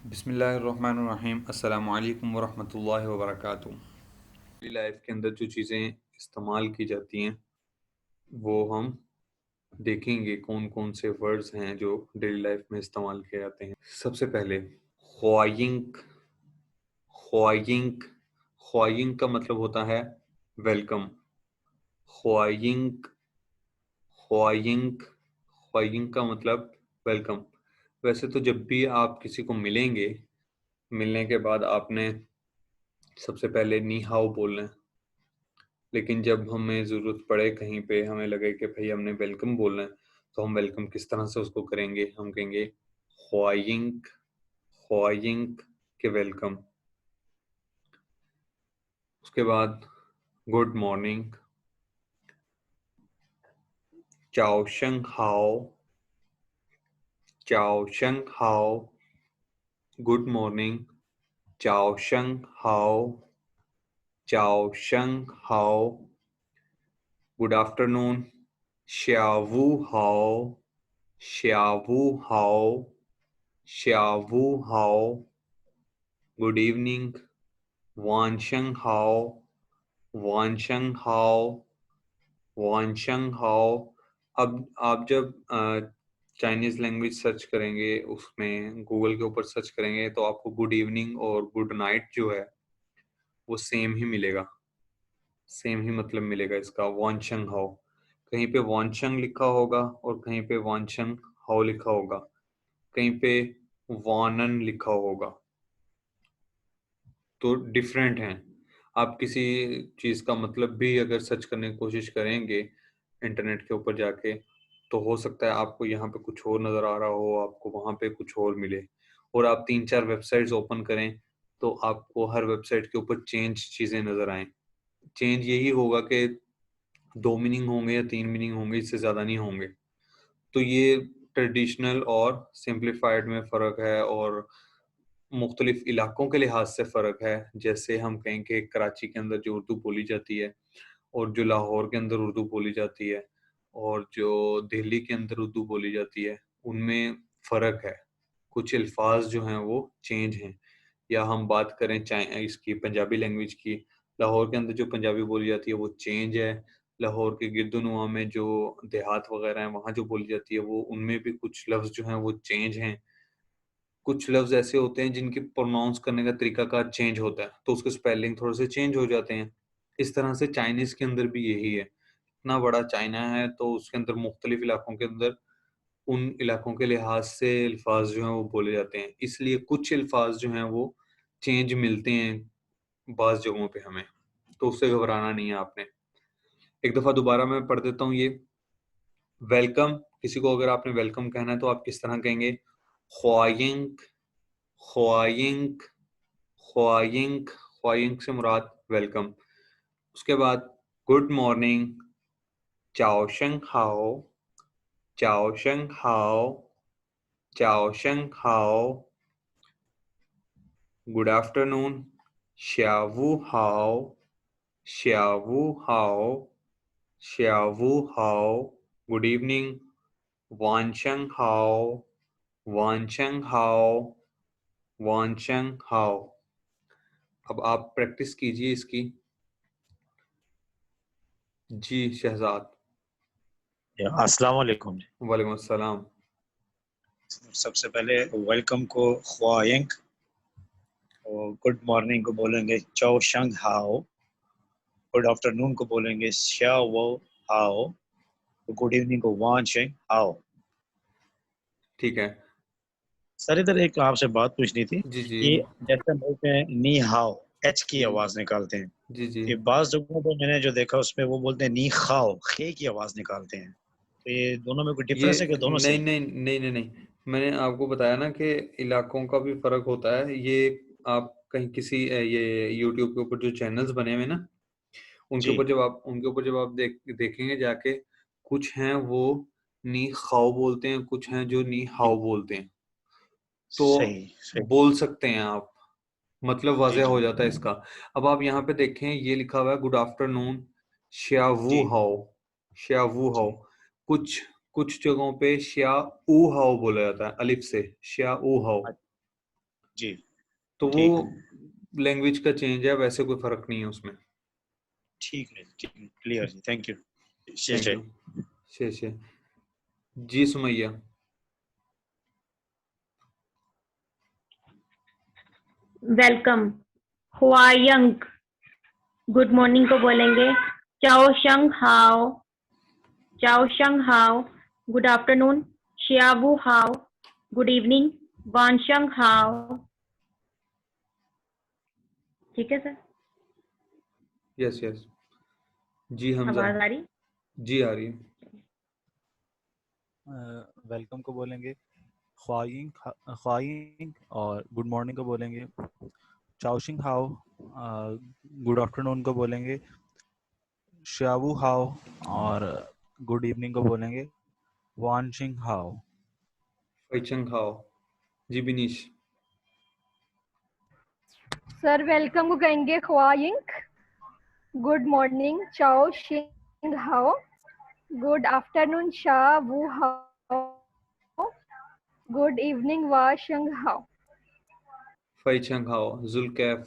बिस्मिल्लाहिर्रहमानिर्रहीम अस्सलामु अलैकुम वरहमतुल्लाहि वबरकातुहू। डेली लाइफ के अंदर जो चीज़ें इस्तेमाल की जाती हैं वो हम देखेंगे कौन कौन से वर्ड्स हैं जो डेली लाइफ में इस्तेमाल किए जाते हैं। सबसे पहले ख्वाइंक। ख्वाइंक ख्वाइंक का मतलब होता है वेलकम। ख्वाइंक ख्वाइंक ख्वाइंक का मतलब वेलकम। वैसे तो जब भी आप किसी को मिलेंगे, मिलने के बाद आपने सबसे पहले नी हाओ बोलना है। लेकिन जब हमें ज़रूरत पड़े कहीं पे, हमें लगे कि भई हमने वेलकम बोलना है, तो हम वेलकम किस तरह से उसको करेंगे? हम कहेंगे ख्वाइंक ख्वाइंक के वेलकम। उसके बाद गुड मॉर्निंग, चाओ शंग हाओ, चाओ शंग हाओ, गुड मॉर्निंग, चाओ शंग हाओ, चाओ शंग हाओ, गुड आफ्टरनून, श्यावू हाओ, श्यावू हाओ, श्यावू हाओ, गुड इवनिंग, वानशंग हाओ, वानशंग हाओ, वानशंग हाओ। अब आप जब चाइनीज़ लैंग्वेज सर्च करेंगे, उसमें गूगल के ऊपर सर्च करेंगे, तो आपको गुड इवनिंग और गुड नाइट जो है, वो सेम ही मिलेगा। सेम ही मतलब मिलेगा इसका, वानशंग हाओ। कहीं पे वानशंग लिखा होगा और कहीं पे वानशंग हाओ लिखा होगा। कहीं पे वानन लिखा होगा। तो डिफरेंट हैं। आप किसी चीज़ का मतलब भी अगर सर्च करने की कोशिश करेंगे इंटरनेट के ऊपर जाके, तो हो सकता है आपको यहाँ पे कुछ और नज़र आ रहा हो, आपको वहाँ पे कुछ और मिले। और आप 3-4 वेबसाइट्स ओपन करें, तो आपको हर वेबसाइट के ऊपर चेंज चीज़ें नज़र आएँ। चेंज यही होगा कि 2 मीनिंग होंगे या 3 मीनिंग होंगे, इससे ज़्यादा नहीं होंगे। तो ये ट्रेडिशनल और सिम्प्लीफाइड में फ़र्क है और मुख्तलिफ इलाकों के लिहाज से फ़र्क है। जैसे हम कहें कि कराची के अंदर जो उर्दू बोली जाती है और जो लाहौर के अंदर उर्दू बोली जाती है और जो दिल्ली के अंदर उर्दू बोली जाती है, उनमें फ़र्क है। कुछ अल्फ़ाज़ जो हैं वो चेंज हैं। या हम बात करें इसकी पंजाबी लैंग्वेज की, लाहौर के अंदर जो पंजाबी बोली जाती है वो चेंज है। लाहौर के गिरदोनुमा में जो देहात वग़ैरह हैं, वहाँ जो बोली जाती है वो उनमें भी कुछ लफ्ज़ जो हैं वो चेंज हैं। कुछ लफ्ज़ ऐसे होते हैं जिनके प्रोनाउंस करने का तरीकाकार चेंज होता है, तो उसके स्पेलिंग थोड़े-से चेंज हो जाते हैं। इस तरह से चाइनीज़ के अंदर भी यही है। इतना बड़ा चाइना है तो उसके अंदर मुख्तलिफ इलाकों के अंदर उन इलाकों के लिहाज से अल्फ़ाज़ जो हैं वो बोले जाते हैं। इसलिए कुछ अल्फ़ाज़ जो हैं वो चेंज मिलते हैं बाज़ जगहों पे हमें, तो उससे घबराना नहीं है आपने। एक दफ़ा दोबारा मैं पढ़ देता हूँ ये। वेलकम, किसी को अगर आपने वेलकम कहना है तो आप किस तरह कहेंगे? ख्वाइंग, ख्वाइंग, ख्वाइंग, ख्वाइंग से मुराद वेलकम। उसके बाद गुड मॉर्निंग, चाओ शंग हाओ, चाओ शंग हाओ, चाओ शंग हाओ, गुड आफ्टरनून, श्यावू हाओ, श्यावू हाओ, श्यावू हाओ, गुड इवनिंग, वानशंग हाओ, वानशंग हाओ, वानशंग हाओ। अब आप प्रैक्टिस कीजिए इसकी। जी, शहज़ाद। अस्सलाम वालेकुम जी। वालेकुम अस्सलाम। सबसे पहले वेलकम को ख्वायंग और गुड मॉर्निंग को बोलेंगे चौ शंग हाओ। गुड आफ्टरनून को बोलेंगे श्या वो हाओ। गुड इवनिंग को वान शेंग हाओ। ठीक है। सर इधर एक आपसे बात पूछनी थी। जी, जी। ये जैसे हम बोलते हैं नी हाओ, एच की जी। आवाज निकालते हैं। जी, जी। ये बाज जगहों पे मैंने जो देखा उसमें वो बोलते हैं नी खाओ, खे की आवाज निकालते हैं। तो ये दोनों में कोई ये डिफरेंस है कि दोनों नहीं, सही? नहीं, नहीं, नहीं, नहीं। मैंने आपको बताया ना कि इलाकों का भी फ़र्क होता है। ये आप कहीं किसी ये यूट्यूब के ऊपर जो चैनल्स बने हुए हैं ना, जी, उनके ऊपर जब आप देखेंगे जाके, कुछ हैं वो नी खाओ बोलते हैं, कुछ हैं जो नी जी, हाओ बोलते हैं। तो सही सही। बोल सकते हैं आप, मतलब जी वाज़ह जी हो जाता है इसका। अब आप यहाँ पे देखें, ये लिखा हुआ है गुड आफ्टरनून, श्या वू जी हाओ, श्या वू हाओ। जी। कुछ कुछ जगहों पे श्या ऊ हाओ बोला जाता है अलिफ से, श्या ऊ हाओ। जी, तो वो ठीक, लैंग्वेज का चेंज है, वैसे कोई फर्क नहीं है उसमें। ठीक है, ठीक है, क्लियर जी, थैंक यू। थैंक शेषे। यू। शेषे। जी सुमैया। वेलकम। हुआयंग, गुड मॉर्निंग को बोलेंगे चाओ शंग हाओ। चाओ शंग हाओ, गुड आफ्टरनून शियाबू हाओ। गुड इवनिंग वान शंग हाओ। ठीक है सर। Yes yes. जी हमजा। आवाज आ रही? जी आ रही है। वेलकम को बोलेंगे ख्वाइंग ख्वाइंग, और गुड मॉर्निंग को बोलेंगे चाओशिंग हाओ। गुड आफ्टरनून को बोलेंगे श्यावू हाओ, और गुड इवनिंग को बोलेंगे वानशिंग हाओ। फैचंग हाओ। जी बिनीश। सर वेलकम को कहेंगे ख्वाइंग, गुड मॉर्निंग चाओ शिंग हाओ, गुड आफ्टरनून शा वू हाओ, गुड इवनिंग वा शंग हाओ। फैचंग हाओ। जुलकैफ।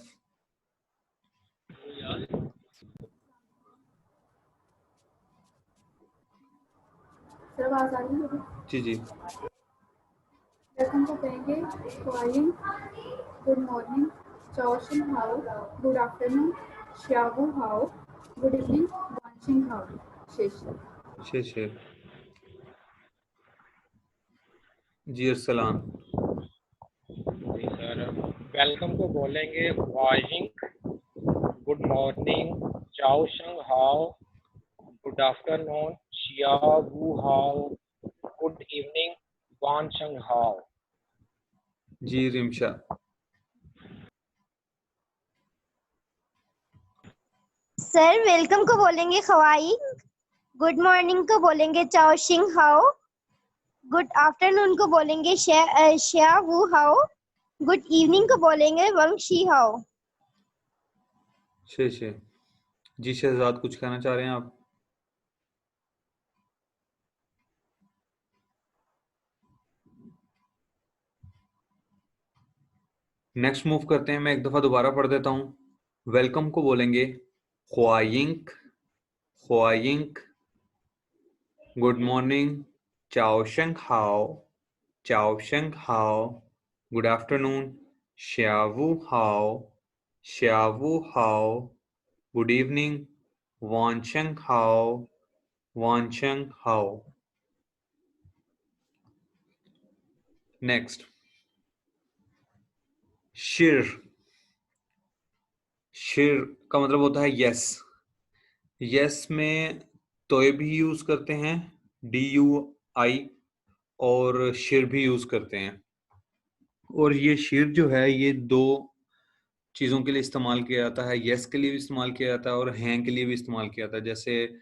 सर आवाज आ रही है? जी जी। वेलकम को कहेंगे ख्वाइंग, गुड मॉर्निंग चाओशिन हाओ, गुड आफ्टरनून श्यावू हाओ, गुड इवनिंग वांशिंग हाओ। शेष। शेषे। जी अरसलान। जी सर, वेलकम को बोलेंगे वाइजिंग, गुड मॉर्निंग चाओ शंग हाओ, गुड आफ्टरनून शिया वू हाओ, गुड इवनिंग वान शंग हाओ। जी रिमशा। सर वेलकम को बोलेंगे खवाई, गुड मॉर्निंग को बोलेंगे चाओ शिंग हाओ, गुड आफ्टरनून को बोलेंगे श्या वू हाओ, गुड इवनिंग को बोलेंगे वंग शी हाओ। शेषे। जी शहजाद, कुछ कहना चाह रहे हैं आप? नेक्स्ट मूव करते हैं। मैं एक दफा दोबारा पढ़ देता हूं। वेलकम को बोलेंगे ख्वाइंग, ख्वाइंग। गुड मॉर्निंग चाओ शंग हाओ, चाओ शंग हाओ। गुड आफ्टरनून श्यावू हाओ, श्यावू हाओ। गुड इवनिंग वानशंग हाओ, वानशंग हाओ। नेक्स्ट शिर। शिर का मतलब होता है यस। यस में तोय भी यूज करते हैं, DUI, और शिर भी यूज करते हैं। और ये शिर जो है ये दो चीजों के लिए इस्तेमाल किया जाता है। यस के लिए भी इस्तेमाल किया जाता है और हैं के लिए भी इस्तेमाल किया जाता है। जैसे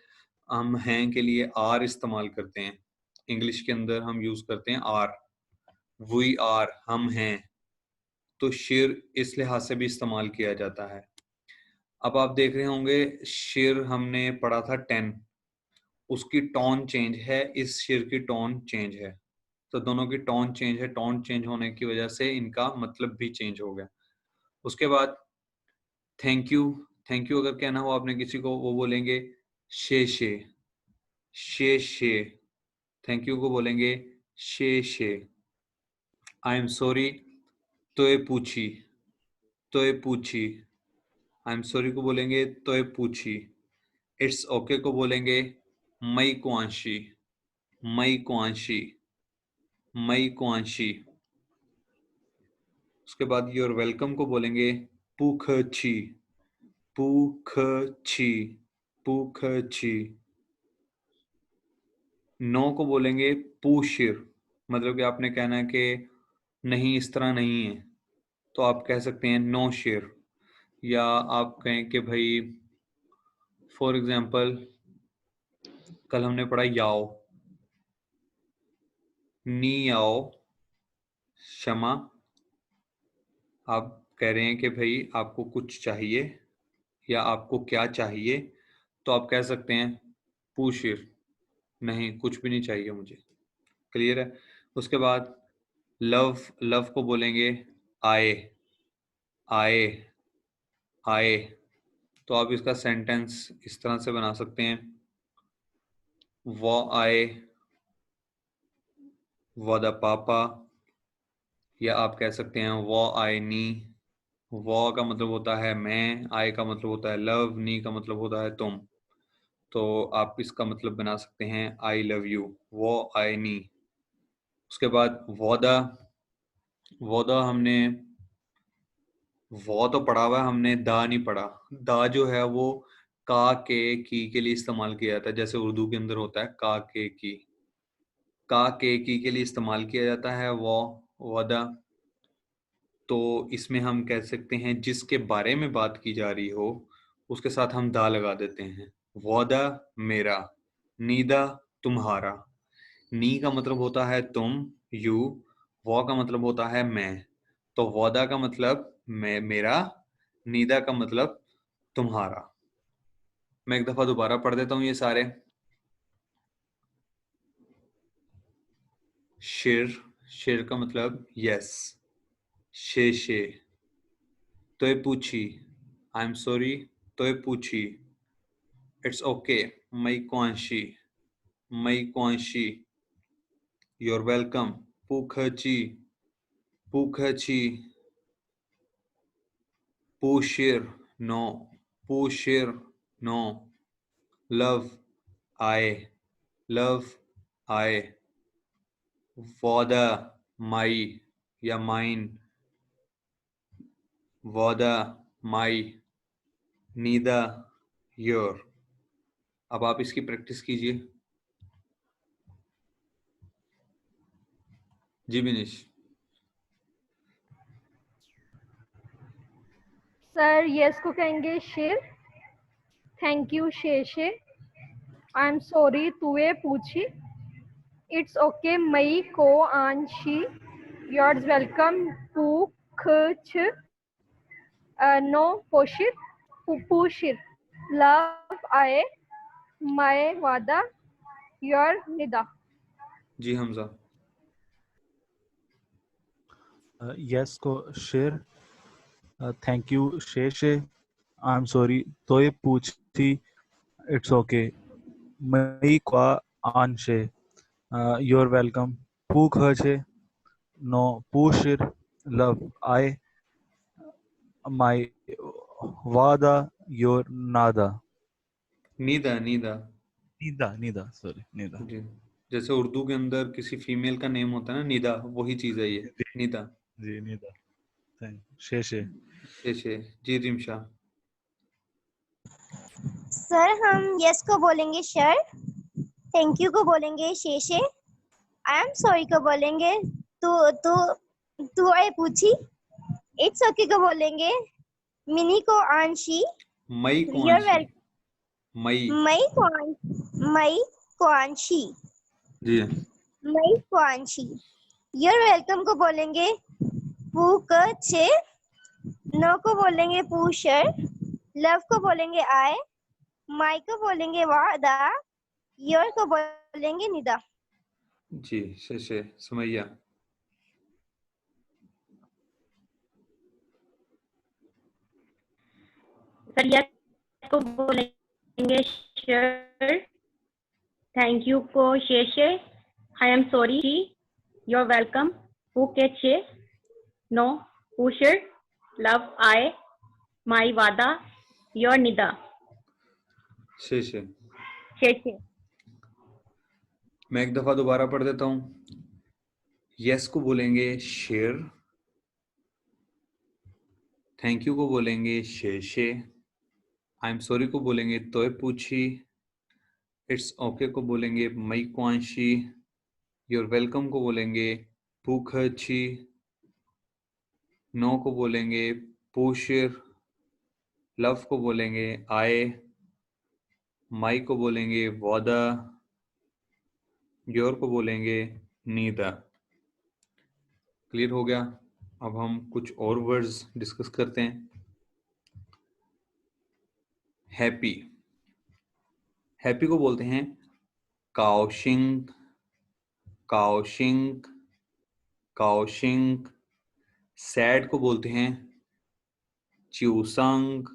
हम हैं के लिए आर इस्तेमाल करते हैं, इंग्लिश के अंदर हम यूज करते हैं आर, वी आर, हम हैं। तो शिर इस लिहाज से भी इस्तेमाल किया जाता है। अब आप देख रहे होंगे शिर हमने पढ़ा था 10, उसकी टोन चेंज है, इस शिर की टोन चेंज है। तो दोनों की टोन चेंज है, टोन चेंज होने की वजह से इनका मतलब भी चेंज हो गया। उसके बाद थैंक यू। थैंक यू अगर कहना हो आपने किसी को, वो बोलेंगे शे शे, शे शे। थैंक यू को बोलेंगे शे शे। आई एम सॉरी तोय पूछी, तोय पूछी। आई एम सॉरी को बोलेंगे तोय पूछी। इट्स ओके को बोलेंगे मई कुआंशी, मई कुआंशी, मई कुआंशी। उसके बाद योर वेलकम को बोलेंगे पुख छी, पुख छी, पुख छी। नो को बोलेंगे पूशिर, मतलब कि आपने कहना है कि नहीं इस तरह नहीं है, तो आप कह सकते हैं नो शेर। या आप कहें कि भाई फॉर एग्जांपल कल हमने पढ़ा याओ, नी आओ, क्षमा। आप कह रहे हैं कि भाई आपको कुछ चाहिए या आपको क्या चाहिए, तो आप कह सकते हैं पूशिर, नहीं कुछ भी नहीं चाहिए मुझे। क्लियर है? उसके बाद लव, लव को बोलेंगे आए, आए, आए। तो आप इसका सेंटेंस इस तरह से बना सकते हैं, वो आए, वो द पापा, या आप कह सकते हैं वो आए नी। वो का मतलब होता है मैं, आई का मतलब होता है लव, नी का मतलब होता है तुम। तो आप इसका मतलब बना सकते हैं आई लव यू, वो आई नी। उसके बाद वोदा, वोदा हमने वो तो पढ़ा हुआ है, हमने दा नहीं पढ़ा। दा जो है वो का के की के लिए इस्तेमाल किया जाता है, जैसे उर्दू के अंदर होता है का के की। का के की के लिए इस्तेमाल किया जाता है वो वदा। तो इसमें हम कह सकते हैं जिसके बारे में बात की जा रही हो उसके साथ हम दा लगा देते हैं। वदा मेरा, नीदा तुम्हारा। नी का मतलब होता है तुम, यू। वो का मतलब होता है मैं। तो वदा का मतलब मैं, मेरा। नीदा का मतलब तुम्हारा। मैं एक दफा दोबारा पढ़ देता हूँ ये सारे। शेर, शेर का मतलब यस। शे, तोय पूछी, आई एम सॉरी, तोय पूछी। इट्स ओके, मई क्वांशी, मई क्वांशी। यूर वेलकम, पूखची, पूखची। पूशिर, नो, पूशिर, नो। लव, आए, लव, आए। वोदा, माई या माइन, वोदा, माई। नीदा, योर। अब आप इसकी प्रैक्टिस कीजिए। जी बिनेश। सर यस को कहेंगे शेर, थैंक यू शेषे, आई एम सॉरी तुए पूछी, इट्स ओके मई को आंशी, योर्स वेलकम पूछ, नो पोशिर, पूशिर, लव आए, माए वादा, योर निदा। जी हमजा। यस को शेर, थैंक यू शेषे, आई एम सॉरी तोय पूछी, इट्स ओके मई क्वा आंशे, you're welcome पूखचे, नो पूशिर, लव आई, my वादा, your नादा। नीदा, नीदा। नीदा, नीदा, सॉरी नीदा। जी, जैसे उर्दू के अंदर किसी फीमेल का नेम होता है ना निदा, वही चीज है ये, जी, निदा। जी नीदा। थैंक शेषे। शेषे। जी रिमशा। सर हम यस को बोलेंगे शर, थैंक यू को बोलेंगे शेषे, आई एम सॉरी को बोलेंगे तू तू तू आए पूछी, इट्स ओके को बोलेंगे मिनी को आंशी, मई योर कुआंशी, वेल मई। मई को आंशी, जी। मई को आंशी। योर वेलकम को बोलेंगे पूछे, नो को बोलेंगे पूशर, लव को बोलेंगे आए, माई को बोलेंगे वादा, योर को बोलेंगे निदा। जी शेषे, सुमैया। सर यस को बोलेंगे शेर, थैंक यू को शेषे, I am sorry you're welcome पूकेचे, नो पूशर, लव आए, माई वादा, योर निदा। शेषे। शेषे। मैं एक दफा दोबारा पढ़ देता हूँ। यस को बोलेंगे शेर, थैंक यू को बोलेंगे शेषे, आई एम सॉरी को बोलेंगे तोय पूछी, इट्स ओके को बोलेंगे मई कुआंशी, योर वेलकम को बोलेंगे पूखची, नो को बोलेंगे पूशिर, लव को बोलेंगे आए, माई को बोलेंगे वादा, योर को बोलेंगे नीदा। क्लियर हो गया? अब हम कुछ और वर्ड्स डिस्कस करते हैं। हैप्पी, हैप्पी को बोलते हैं काओशिंग, काओशिंग, काओशिंग। सैड को बोलते हैं च्यूसंग,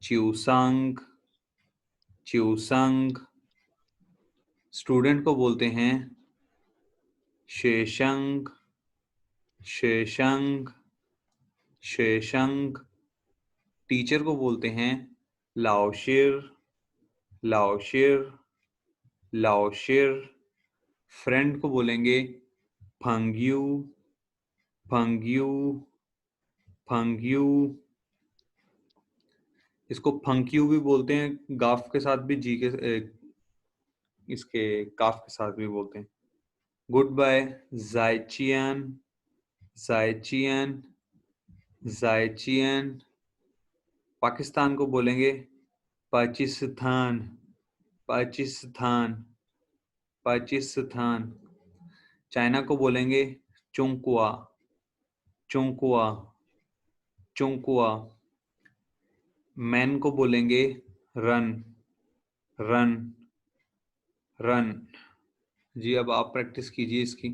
च्यूसंग, च्यूसंग। स्टूडेंट को बोलते हैं शेशंग, शेशंग, शेशंग। टीचर को बोलते हैं लाओशिर, लाओशिर, लाओशिर। फ्रेंड को बोलेंगे फंग्यू, फंग्यू, फंग्यू। इसको फंक्यू भी बोलते हैं, गाफ के साथ भी, जी के इसके काफ के साथ भी बोलते हैं। गुड बाय जायचियन, जायचियन, जायचियन। पाकिस्तान को बोलेंगे पाकिस्तान, पाकिस्तान, पाकिस्तान। चाइना को बोलेंगे चुंकुआ, चुंकुआ, चुंकुआ। मैन को बोलेंगे रन, रन, रन। जी अब आप प्रैक्टिस कीजिए इसकी।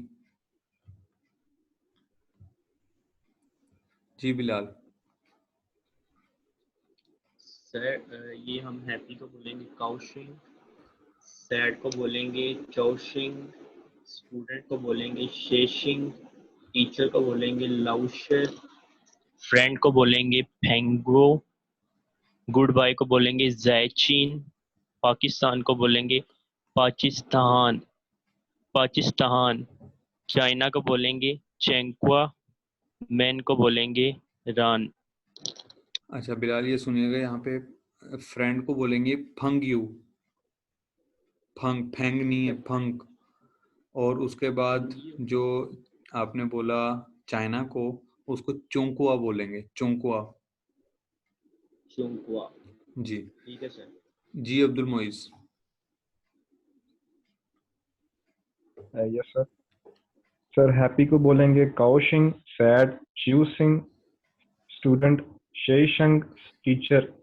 जी बिलाल। सर ये हम हैप्पी को बोलेंगे काउशिंग, सैड को बोलेंगे चौशिंग, स्टूडेंट को बोलेंगे शेशिंग, टीचर को बोलेंगे लाउशर, फ्रेंड को बोलेंगे फेंगो, गुड बाय को बोलेंगे जैचिन, पाकिस्तान को बोलेंगे पाकिस्तान, पाकिस्तान। चाइना को बोलेंगे चेंकुआ, मैन को बोलेंगे रान। अच्छा बिलाल ये सुनिएगा, यहाँ पे फ्रेंड को बोलेंगे फंग्यू, फंग, फैंग नहीं है, फंग। और उसके बाद जो आपने बोला चाइना को, उसको चोंकुआ बोलेंगे, चोंकुआ। चुंकुआ। जी ठीक है सर। जी Abdul Moiz. Yes sir. Sir happy को बोलेंगे काउशिंग, सैड च्यूसिंग, स्टूडेंट शेशंग, टीचर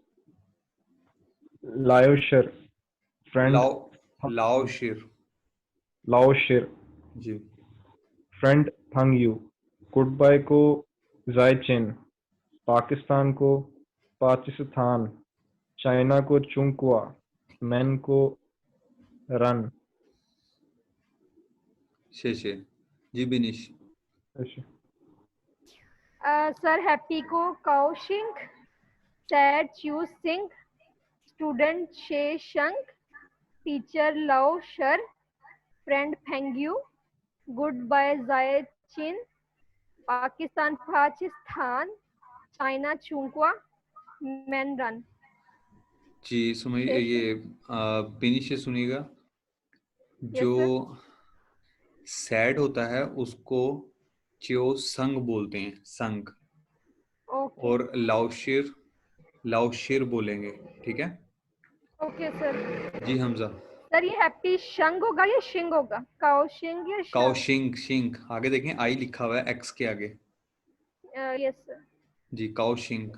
लायोशर, फ्रेंड लाओ, लाओशिर। लाओशिर, जी फ्रेंड फंग्यू, गुड बाय को जायचिन, पाकिस्तान को पाकिस्तान, चाइना को चुंकुआ, मैन को रन। शेषे। जी बिनिश। सर हैप्पी को काउशिंग, सैड च्यूसिंग, स्टूडेंट शेशंग, टीचर लाओ शर, फ्रेंड फेंग्यू, गुड बाय जायचिन, पाकिस्तान पाकिस्तान, चाइना चुंकुआ, मैन रन। जी सुनिए, ये बिनिश से सुनिएगा। जो सैड होता है उसको च्यो संग बोलते हैं, संग। ओके और लाओशिर, लाओशिर बोलेंगे, ठीक है। Okay sir. जी हमजा। सर ये हैप्पी शंग होगा या शिंग होगा? काउशिंग या काओ शंग? शिंग, शिंग आगे देखें, आई लिखा हुआ है एक्स के आगे। Yes sir. जी काओ शिंग।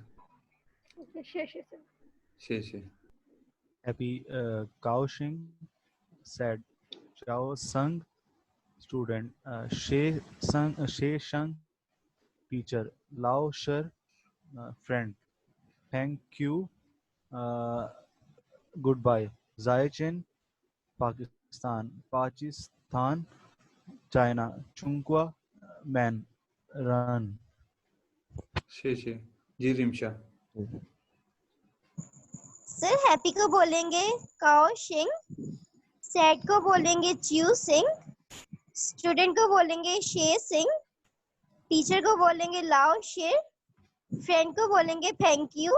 ओके शेष सर। शेषे। हैप्पी काउशिंग, सैड चाओ संग, स्टूडेंट शे शंग, टीचर लाओ शर, friend thank you, goodbye जायचिन, पाकिस्तान पाकिस्तान, चाइना चुंकुआ, मैन रन। शेषे। जी रिमशा। सर हैप्पी को बोलेंगे काओशिंग, सैड को बोलेंगे च्यू सिंग, स्टूडेंट को बोलेंगे शे सिंग, टीचर को बोलेंगे लाओ शेर, फ्रेंड को बोलेंगे थैंक यू,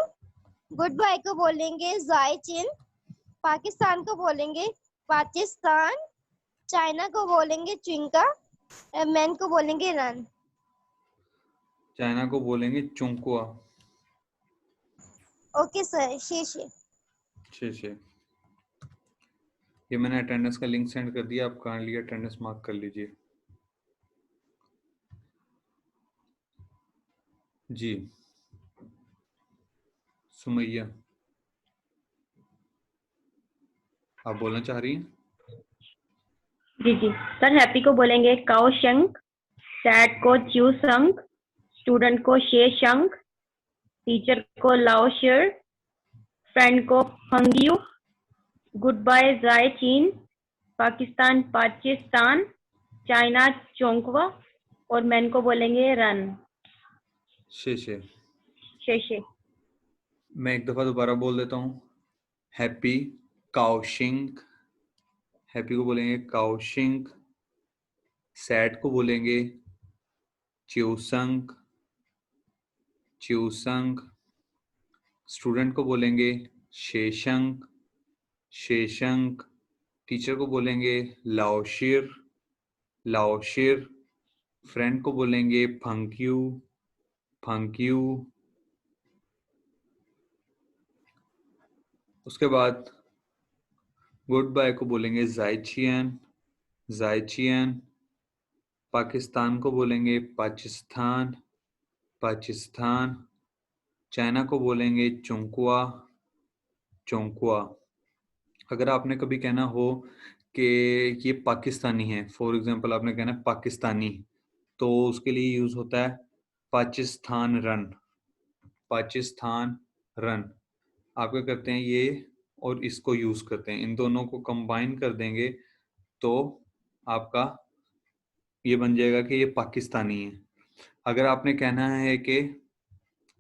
गुड बाय को बोलेंगे जायचिन, पाकिस्तान को बोलेंगे पाकिस्तान, चाइना को बोलेंगे चिंका, मैन को बोलेंगे रन। चाइना को बोलेंगे चुंकुआ। ओके सर शेषे। शेषे। ये मैंने अटेंडेंस का लिंक सेंड कर दिया, आप काइंडली अटेंडेंस मार्क कर लीजिए। जी सुमैया, आप बोलना चाह रही हैं? जी जी सर हैप्पी को बोलेंगे काओशंग, सैड को च्यूसंग, स्टूडेंट को शे शंग, टीचर को लाओ शिर, फ्रेंड को फंगियू, गुड बाय जाय चीन, पाकिस्तान पाकिस्तान, चाइना चोंकवा और मैन को बोलेंगे रन। शे शे। मैं एक दफा दोबारा बोल देता हूँ। हैप्पी काओशिंग, हैप्पी को बोलेंगे काओशिंग, सैड को बोलेंगे च्यूसंग, च्यूसंग, स्टूडेंट को बोलेंगे शेशंग, शेशंग, टीचर को बोलेंगे लाओशिर, लाओशिर, फ्रेंड को बोलेंगे फंक्यू, फंक्यू। उसके बाद गुड बाय को बोलेंगे जायचियन, जायचियन, पाकिस्तान को बोलेंगे पाकिस्तान, पाकिस्तान, चाइना को बोलेंगे चोंकुआ, चोंकुआ। अगर आपने कभी कहना हो कि ये पाकिस्तानी है, फॉर एग्जांपल आपने कहना है पाकिस्तानी, तो उसके लिए यूज होता है पाकिस्तान रन, पाकिस्तान रन। आप क्या करते हैं, ये और इसको यूज करते हैं, इन दोनों को कंबाइन कर देंगे तो आपका ये बन जाएगा कि ये पाकिस्तानी है। अगर आपने कहना है कि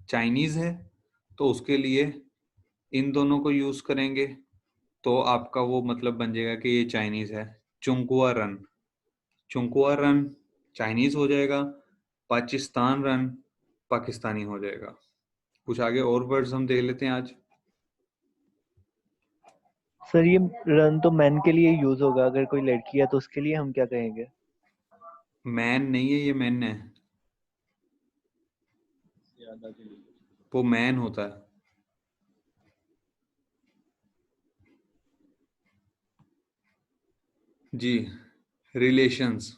चाइनीज है तो उसके लिए इन दोनों को यूज करेंगे तो आपका वो मतलब बन जाएगा कि ये चाइनीज है, चुंकुआ रन। चुंकुआ रन चाइनीज हो जाएगा, पाकिस्तान रन पाकिस्तानी हो जाएगा। कुछ आगे और वर्ड्स हम देख लेते हैं आज। सर ये रन तो मैन के लिए यूज होगा, अगर कोई लड़की है तो उसके लिए हम क्या कहेंगे? मैन नहीं है, ये मैन है, ज्यादा के लिए वो मैन होता है। जी, रिलेशंस।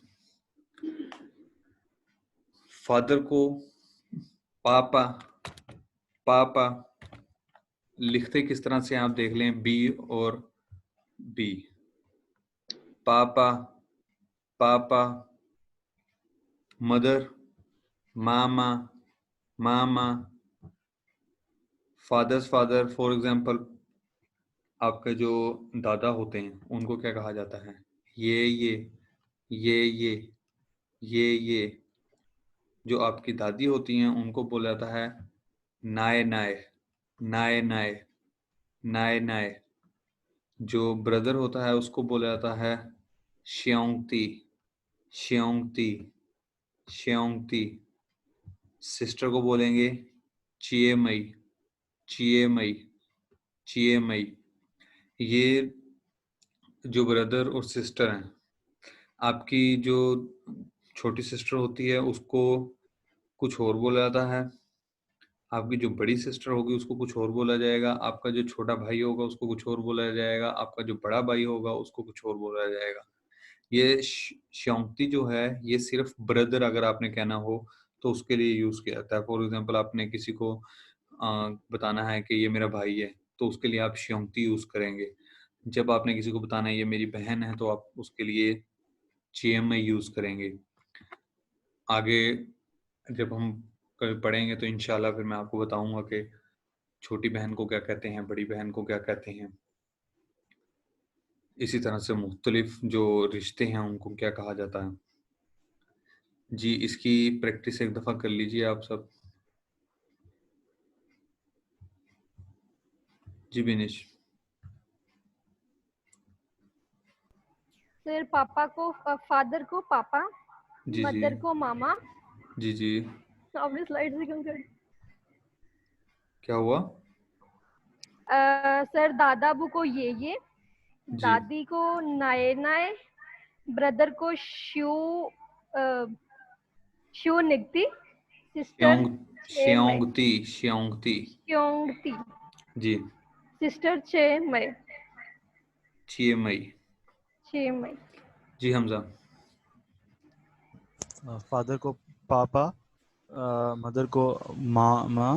फादर को पापा, पापा लिखते किस तरह से आप देख लें, बी और बी, पापा, पापा। मदर मामा, मामा। फादर्स फादर, फॉर एग्जांपल आपके जो दादा होते हैं उनको क्या कहा जाता है, ये ये ये। जो आपकी दादी होती हैं उनको बोला जाता है नाए नाए, नाए नाए, नाए नाए। जो ब्रदर होता है उसको बोला जाता है श्योंगती, श्योंगती, श्योंगती। सिस्टर को बोलेंगे चिएमई, चिएमई, चिएमई। ये जो ब्रदर और सिस्टर हैं, आपकी जो छोटी सिस्टर होती है उसको कुछ और बोला जाता है, आपकी जो बड़ी सिस्टर होगी उसको कुछ और बोला जाएगा, आपका जो छोटा भाई होगा उसको कुछ और बोला जाएगा, आपका जो बड़ा भाई होगा उसको कुछ और बोला जाएगा। ये श्योंगती जो है ये सिर्फ ब्रदर अगर आपने कहना हो तो उसके लिए यूज किया जाता है। फॉर एग्जांपल आपने किसी को बताना है कि ये मेरा भाई है तो उसके लिए आप श्योंगती यूज करेंगे। जब आपने किसी को बताना है ये मेरी बहन है तो आप उसके लिए चीएमआई यूज करेंगे। आगे जब हम कभी पढ़ेंगे तो इंशाल्लाह फिर मैं आपको बताऊंगा कि छोटी बहन को क्या कहते हैं, बड़ी बहन को क्या कहते हैं। इसी तरह से मुख्तलिफ जो रिश्ते हैं उनको क्या कहा जाता है। जी, इसकी प्रैक्टिस एक दफ़ा कर लीजिए आप सब। जी बिनिश। सर पापा को फादर को पापा, जी जी मदर को मामा। जी जी। आपने स्लाइड से क्यों कर? क्या हुआ? सर दादाबू को ये, जी दादी को नाए नाए, ब्रदर को शू शू निकती, सिस्टर श्योंग, श्योंगती, श्योंगती। श्योंगती, जी, सिस्टर चेमई, चीएमआई। चेमई। जी हमजा। फादर को पापा, मदर को मामा,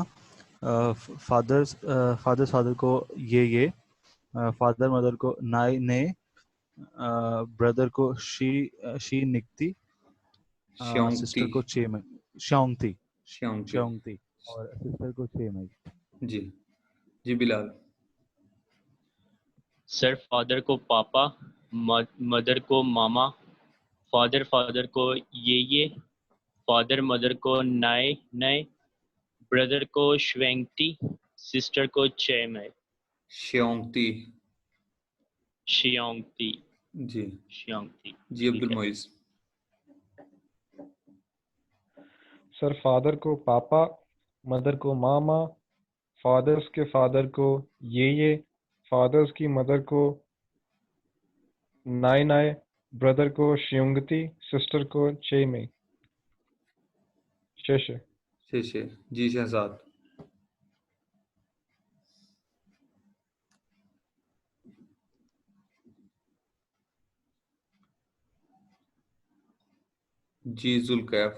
फादर को ये, फादर मदर को नाई ने, ब्रदर को शी निकती, श्योंगती। सिस्टर को चेमई, श्योंगती, श्योंगती। श्योंगती और सिस्टर को चेमई। जी जी बिलाल। सर फादर को पापा, मदर को मामा, फादर को ये, फादर मदर को नाय नय, ब्रदर को श्वेंगती, सिस्टर को चेमय। श्योंगती। शियोंगती। जी शियोंगती। जी अब्दुल मोइज। सर फादर को पापा, मदर को मामा, फादर्स के फादर को ये, फादर्स की मदर को नाय नाय, ब्रदर को श्योंगती, सिस्टर को चेमई। शेषे। शेषे। जी शहजाद। जी जुल्कैफ।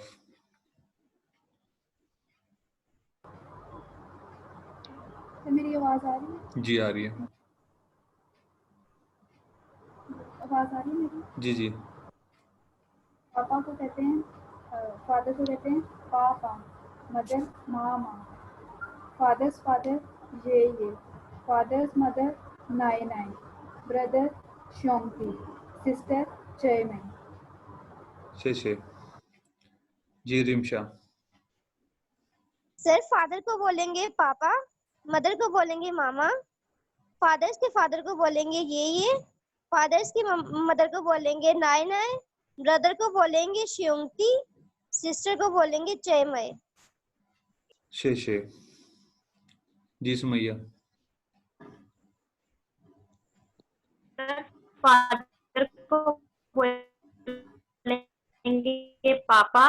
तो मेरी आवाज़ आ रही है? जी आ रही है। आवाज़ आ रही है मेरी? जी जी। पापा को कहते हैं, फादर को कहते हैं पापा, मदर मामा, फादर्स फादर ये, फादर्स मदर नाय नाय, ब्रदर श्योंगती, सिस्टर चेमई। शेषे। जी रिमशा। सर फादर को बोलेंगे पापा, मदर को बोलेंगे मामा, फादर्स के फादर को बोलेंगे ये, फादर्स की मदर को बोलेंगे नाय नाय, ब्रदर को बोलेंगे श्योंगती, सिस्टर को बोलेंगे चेमई। शेषे। जी सुमैया। फादर को बोलेंगे पापा,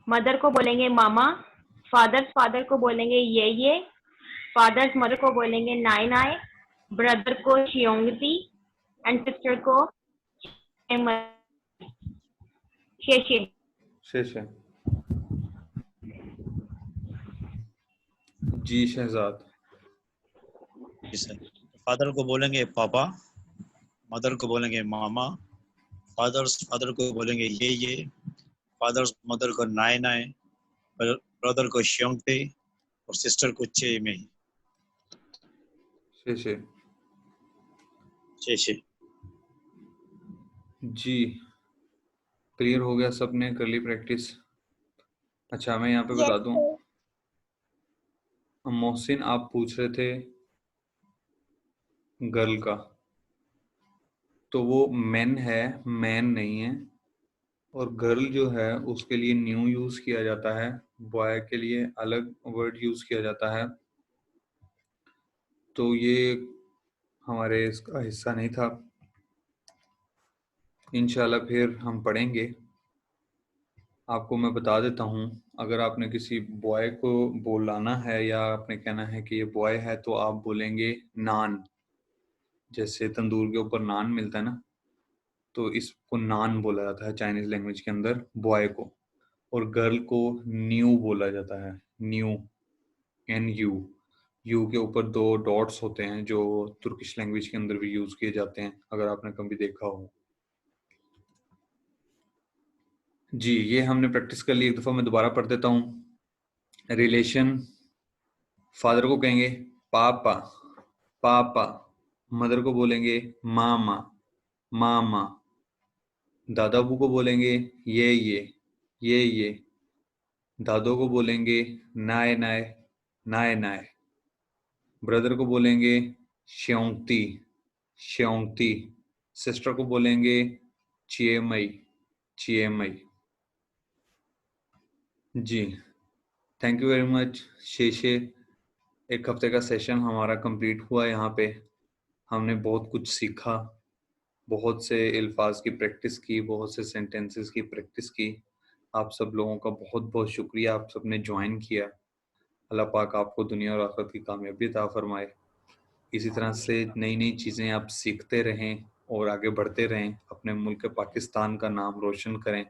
मदर को बोलेंगे मामा, फादर को बोलेंगे ये, फादर्स मदर को बोलेंगे नाय नाय, ब्रदर को शियोंगती एंड सिस्टर को शेषे। शेषे। जी शहजाद। जी सर। फादर को बोलेंगे पापा, मदर को बोलेंगे मामा, फादर को बोलेंगे ये, फादर्स मदर को नाय नाय, ब्रदर को श्योंगते और सिस्टर को चेमई। शेषे। शेषे। जी क्लियर हो गया, सबने कर ली प्रैक्टिस। अच्छा मैं यहाँ पे बता दूं, मोहसिन आप पूछ रहे थे गर्ल का, तो वो मेन है, मैन नहीं है। और गर्ल जो है उसके लिए न्यू यूज किया जाता है, बॉय के लिए अलग वर्ड यूज किया जाता है। तो ये हमारे इसका हिस्सा नहीं था। इंशाल्लाह फिर हम पढ़ेंगे। आपको मैं बता देता हूँ, अगर आपने किसी बॉय को बुलाना है या आपने कहना है कि ये बॉय है, तो आप बोलेंगे नान। जैसे तंदूर के ऊपर नान मिलता है ना, तो इसको नान बोला जाता है चाइनीज लैंग्वेज के अंदर बॉय को। और गर्ल को न्यू बोला जाता है, न्यू, NU। यू के ऊपर 2 डॉट्स होते हैं जो तुर्किश लैंग्वेज के अंदर भी यूज किए जाते हैं, अगर आपने कभी देखा हो। जी ये हमने प्रैक्टिस कर ली, एक दफा मैं दोबारा पढ़ देता हूँ। रिलेशन, फादर को कहेंगे पापा, पापा, मदर को बोलेंगे मामा, मामा, दादाबू को बोलेंगे ये, दादो को बोलेंगे नाय नाय, नाय नाय, ब्रदर को बोलेंगे श्योंगती, श्योंगती, सिस्टर को बोलेंगे चिएमई, चिएमई। जी थैंक यू वेरी मच शेषे। एक हफ्ते का सेशन हमारा कंप्लीट हुआ यहाँ पे। हमने बहुत कुछ सीखा, बहुत से अल्फाज की प्रैक्टिस की, बहुत से सेंटेंसेस की प्रैक्टिस की। आप सब लोगों का बहुत बहुत शुक्रिया, आप सब ने ज्वाइन किया। अल्लाह पाक आपको दुनिया और आखिरत की कामयाबी अता फरमाए। इसी तरह से नई नई चीज़ें आप सीखते रहें और आगे बढ़ते रहें, अपने मुल्क पाकिस्तान का नाम रोशन करें।